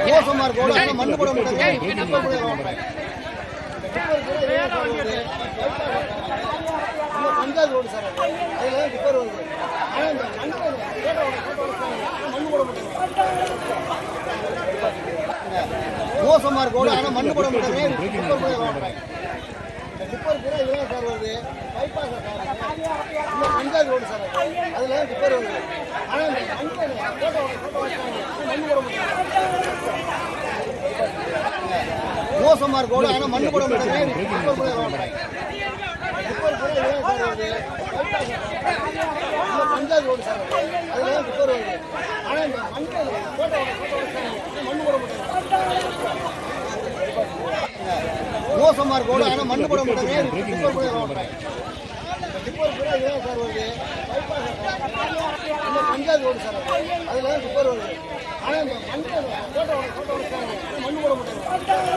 மோசமா இருக்கும். ஆனா மண்ணு போட முடியாது. பஞ்சாயத்து ரோடு சார், அதுல டிப்பர் வருது. ஆனா இந்த மண்ணு போட முடியாது. மோசமா இருக்கும். ஆனா மண்ணு போட முடியாது. டிப்பர் பூரா இதெல்லாம் சார் வருது. பைபாஸ் பஞ்சாயத்து ரோடு சார், அதுல டிப்பர் வருது. ஆனா இந்த மண்ணு போட முடியாது. மோசமா இருக்கும். ஆனா மண்ணு போட முடியாது. டிப்பர் பூரா இதெல்லாம் சார் வருது. பஞ்சாயத்து ரோடு சார், அதுல டிப்பர் வருது. ஆனா இந்த மண்ணு போட முடியாது. மோசமா இருக்கும். ஆனா மண்ணு போட முடியாது. டிப்பர் பூரா இதெல்லாம் சார் வருது. பஞ்சாயத்து ரோடு சார், அதுல டிப்பர் வருது. ஆனா இந்த